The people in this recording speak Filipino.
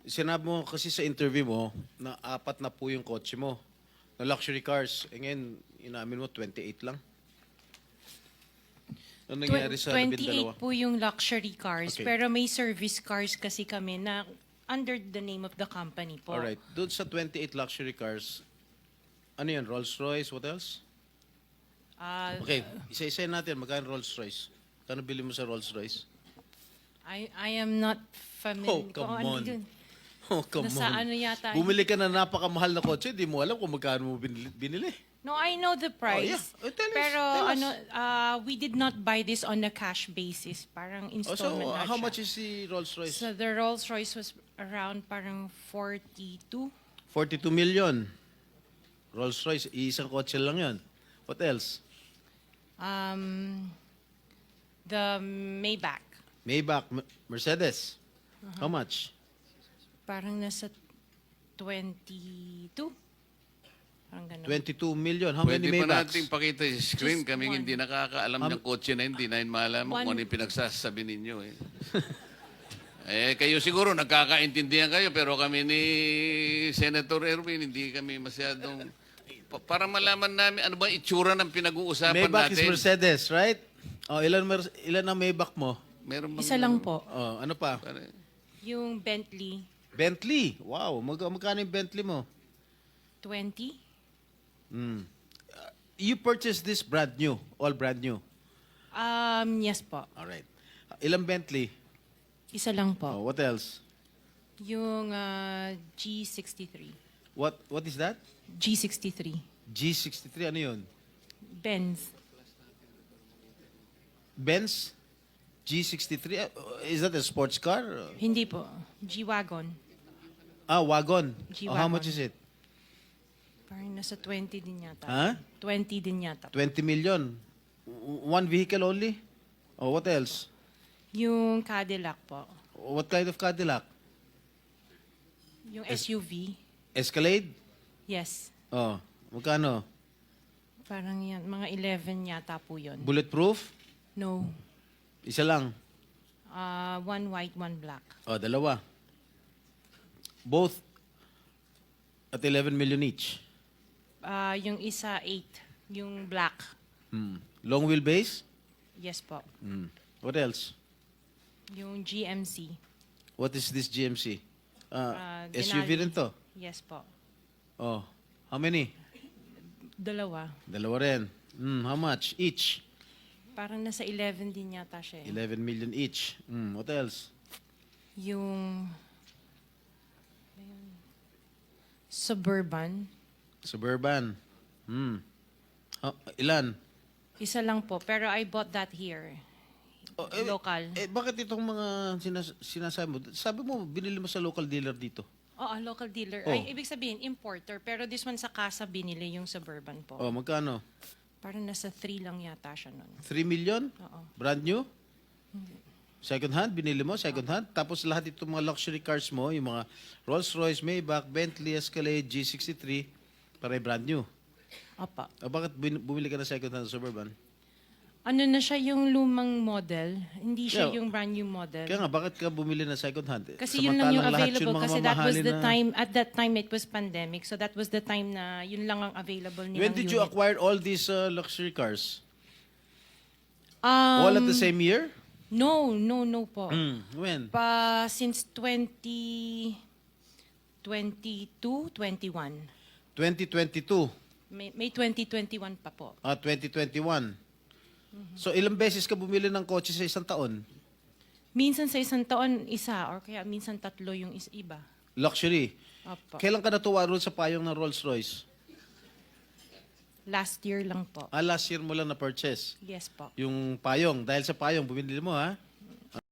Sinabi mo kasi sa interview mo na 4 na po yung kotse mo. Na luxury cars. E ngayon, inamin mo 28 lang. Ano nangyari sa 28 po yung luxury cars, Okay. pero may service cars kasi kami na under the name of the company po. Alright. Doon sa 28 luxury cars, ano yan? Rolls-Royce? What else? Ah, Okay. Isa-isa natin. Magkano Rolls-Royce? Kano bili mo sa Rolls-Royce? I am not familiar. Oh, come kung ano on. dun. Oh, come Nasa on. ano yata. Bumili ka na napakamahal na kotse, di mo alam kung magkano mo binili. No, I know the price. yeah. Oh, tell us, Pero tell us. ano, we did not buy this on a cash basis. Parang Oh, so, installment na how siya. much is the Rolls-Royce? So the Rolls-Royce was around parang 42. 42 million. Rolls-Royce, isang kotse lang yon. What else? The Maybach. Maybach, Mercedes. How much? Parang nasa 22. Parang ganun. 22 million. How Pwede many pa Maybachs? nating pakita yung screen. Just Kaming one. hindi nakakaalam ng kotse na hindi na malaman One. kung ano yung pinagsasabi ninyo. Kayo siguro nagkakaintindihan kayo pero kami ni Senator Erwin hindi kami masyadong... Para malaman namin ano ba ang itsura ng pinag-uusapan Maybach is natin. Mercedes, right? Oh, ilan ang Maybach mo? Meron bang Isa lang po. Oh, ano pa? Yung Bentley, Bentley. Wow, magkano yung Bentley mo? 20. You purchased this brand new, all brand new. Yes po. All right. Ilang Bentley? Isa lang po. Oh, what else? Yung G63. What is that? G63. G63, ano yun? Benz. Benz? G63? Is that a sports car? Hindi po. G-Wagon. Ah, wagon. G-wagon. Oh, how much is it? Parang nasa 20 din yata. Huh? 20 din yata. 20 million. One vehicle only? Oh, what else? Yung Cadillac po. What kind of Cadillac? Yung SUV. Escalade? Yes. Oh, magkano? Parang yan. Mga 11 yata po yun. Bulletproof? No. Isa lang. One white, one black. Oh, dalawa. Both at 11 million each. Yung isa, 8. Yung black. Long wheelbase? Yes po. What else? Yung GMC. What is this GMC? SUV Denali. rin to. Yes po. Oh, how many? Dalawa. Dalawa rin. How much each? Parang nasa 11 din yata siya. 11 million each. What else? Yung Suburban. Suburban. Ilan? Isa lang po. Pero I bought that here. Local. Bakit itong mga sinasabi mo? Sabi mo, binili mo sa local dealer dito. Oo, local dealer. Oh. Ay, ibig sabihin, importer. Pero this one sa casa binili yung Suburban po. Oh, magkano? Parang nasa 3 lang yata siya nun. 3 million? Oo. Brand new? Second hand? Binili mo? Second hand? Tapos lahat itong mga luxury cars mo, yung mga Rolls-Royce, Maybach, Bentley, Escalade, G63, para brand new. Opa. Bakit bumili ka ng second hand Suburban? Ano na siya yung lumang model? Hindi siya Yeah. yung brand new model. Kaya nga, bakit ka bumili ng second hand? Kasi yun lang yung Samantalang lahat available mga kasi that was mamahalin the na- time, at that time it was pandemic. So that was the time na yun lang ang available nilang When did you unit. acquire all these luxury cars? All at the same year? No po. When? Since 2022, 21. 2022. May 2021 pa po. 2021. So ilang beses ka bumili ng kotse sa isang taon? Minsan sa isang taon, isa. Or kaya minsan tatlo yung iba. Luxury. Opo. Kailan ka natuwa roon sa payong ng Rolls-Royce? Last year lang po. Last year mo lang na-purchase. Yes po. Yung payong. Dahil sa payong, bumili mo ha?